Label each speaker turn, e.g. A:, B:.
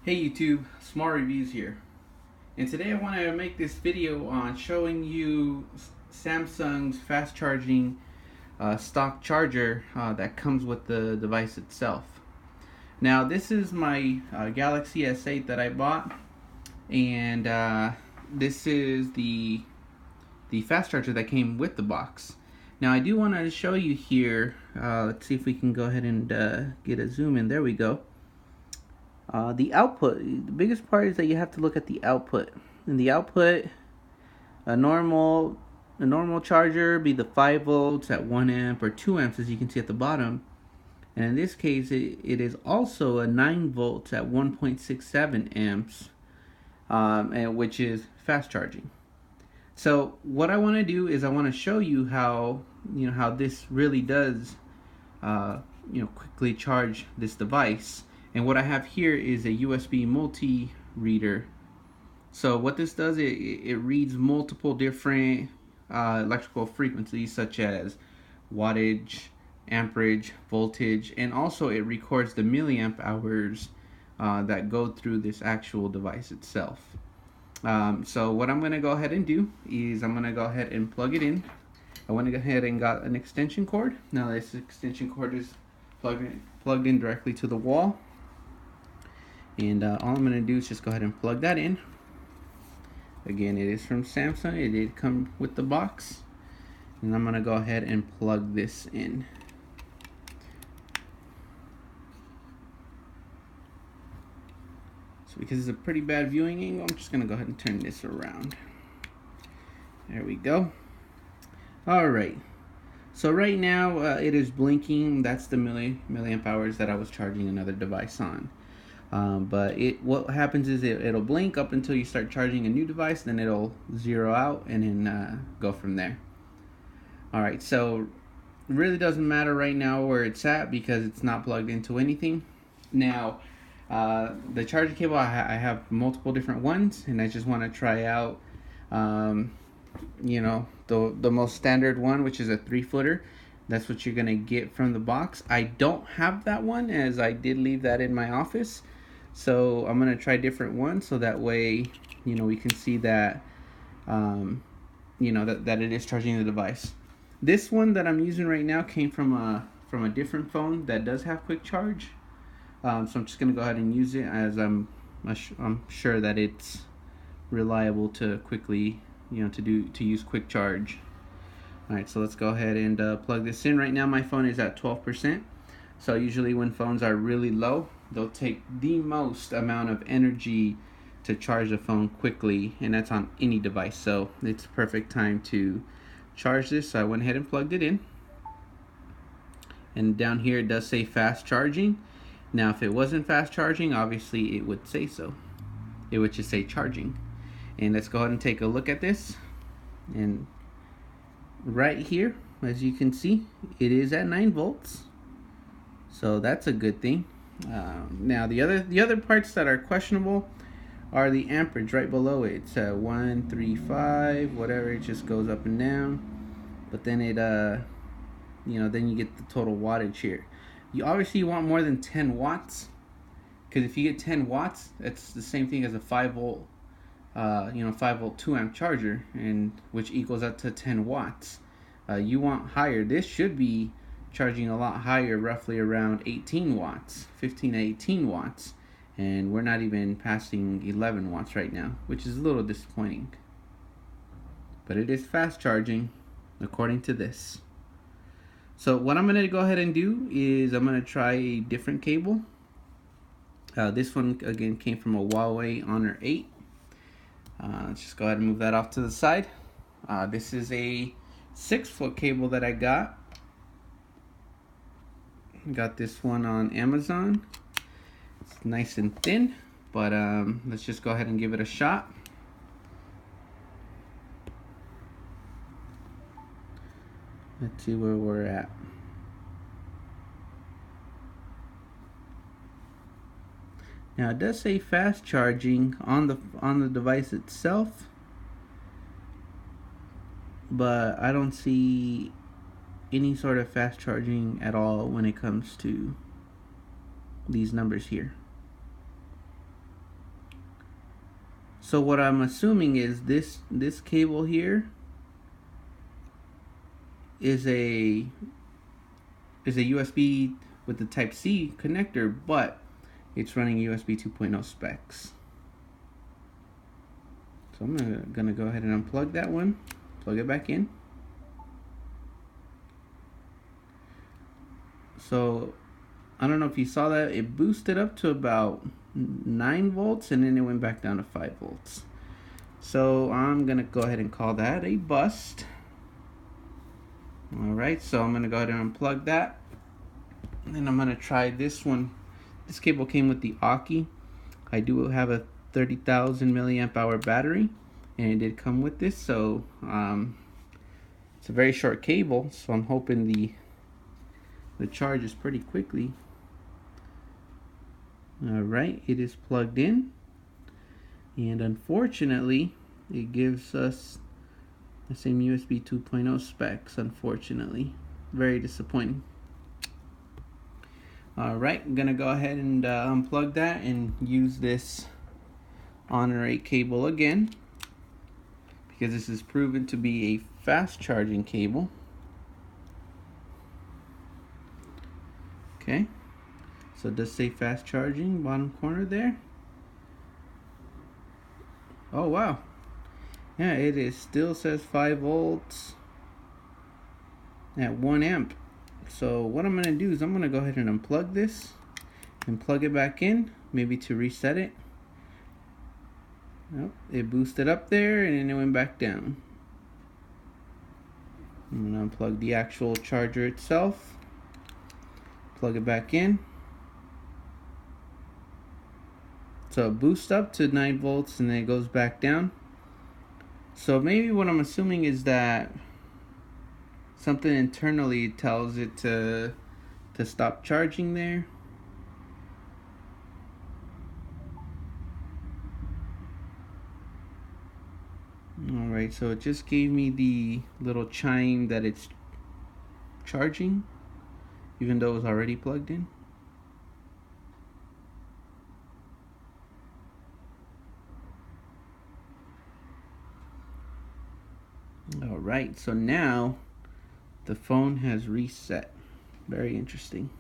A: Hey YouTube, Smart Reviews here. And today I want to make this video on showing you Samsung's fast charging stock charger that comes with the device itself. Now this is my Galaxy S8 that I bought, and this is the fast charger that came with the box. Now I do want to show you here, let's see if we can go ahead and get a zoom in. There we go. The output, the biggest part is that you have to look at the output. In the output, a normal charger be the 5 volts at 1 amp or 2 amps, as you can see at the bottom. And in this case, it is also a 9 volts at 1.67 amps, and which is fast charging. So what I want to do is I want to show you how how this really does quickly charge this device. And what I have here is a USB multi-reader. So what this does, it reads multiple different electrical frequencies such as wattage, amperage, voltage, and also it records the milliamp hours that go through this actual device itself. So what I'm going to go ahead and do is I'm going to go ahead and plug it in. I went ahead and got an extension cord. Now this extension cord is plugged in directly to the wall. And all I'm going to do is just go ahead and plug that in. Again, it is from Samsung. It did come with the box. And I'm going to go ahead and plug this in. So because it's a pretty bad viewing angle, I'm just going to go ahead and turn this around. There we go. Alright. So right now it is blinking. That's the milliamp hours that I was charging another device on. But what happens is it'll blink up until you start charging a new device, then it'll zero out and then go from there. Alright, so it really doesn't matter right now where it's at because it's not plugged into anything. Now, the charging cable, I have multiple different ones, and I just want to try out, the most standard one, which is a 3-footer. That's what you're going to get from the box. I don't have that one, as I did leave that in my office. So I'm going to try different ones so that way, we can see that, that it is charging the device. This one that I'm using right now came from a different phone that does have quick charge. So I'm just going to go ahead and use it, as I'm sure that it's reliable to quickly, to use quick charge. Alright, so let's go ahead and plug this in. Right now my phone is at 12%. So usually when phones are really low, they'll take the most amount of energy to charge the phone quickly, and that's on any device. So it's perfect time to charge this. So I went ahead and plugged it in. And down here it does say fast charging. Now if it wasn't fast charging, obviously it would say so. It would just say charging. And let's go ahead and take a look at this. And right here, as you can see, it is at 9 volts. So that's a good thing. Now the other parts that are questionable are the amperage right below it. It's 135, whatever. It just goes up and down. But then it then you get the total wattage here. You obviously want more than 10 watts, because if you get 10 watts, that's the same thing as a 5 volt 5 volt 2 amp charger, and which equals up to 10 watts. You want higher. This should be charging a lot higher, roughly around 18 watts, 15 to 18 watts, and we're not even passing 11 watts right now, which is a little disappointing. But it is fast charging according to this. So what I'm going to go ahead and do is I'm going to try a different cable. This one again came from a Huawei Honor 8. Let's just go ahead and move that off to the side. This is a 6-foot cable that I got. Got this one on Amazon. It's nice and thin, but let's just go ahead and give it a shot. Let's see where we're at. Now it does say fast charging on the device itself, but I don't see any sort of fast charging at all when it comes to these numbers here. So what I'm assuming is this cable here is a USB with the Type C connector, but it's running USB 2.0 specs. So I'm gonna go ahead and unplug that one, plug it back in. So I don't know if you saw that, it boosted up to about 9 volts and then it went back down to 5 volts. So I'm gonna go ahead and call that a bust. Alright, so I'm gonna go ahead and unplug that. And then I'm gonna try this one. This cable came with the Aki. I do have a 30,000 milliamp hour battery, and it did come with this, so it's a very short cable, so I'm hoping the charge is pretty quickly. Alright, it is plugged in, and unfortunately it gives us the same USB 2.0 specs, unfortunately. Very disappointing. Alright, I'm gonna go ahead and unplug that and use this Honor 8 cable again, because this is proven to be a fast charging cable. Okay, so it does say fast charging, bottom corner there. Oh wow, yeah, it is still says 5 volts at 1 amp. So what I'm gonna do is I'm gonna go ahead and unplug this and plug it back in, maybe to reset it. Nope, it boosted up there and then it went back down. I'm gonna unplug the actual charger itself, plug it back in. So it boosts up to 9 volts and then it goes back down. So maybe what I'm assuming is that something internally tells it to stop charging there. Alright, so it just gave me the little chime that it's charging, even though it was already plugged in. Alright, so now the phone has reset. Very interesting.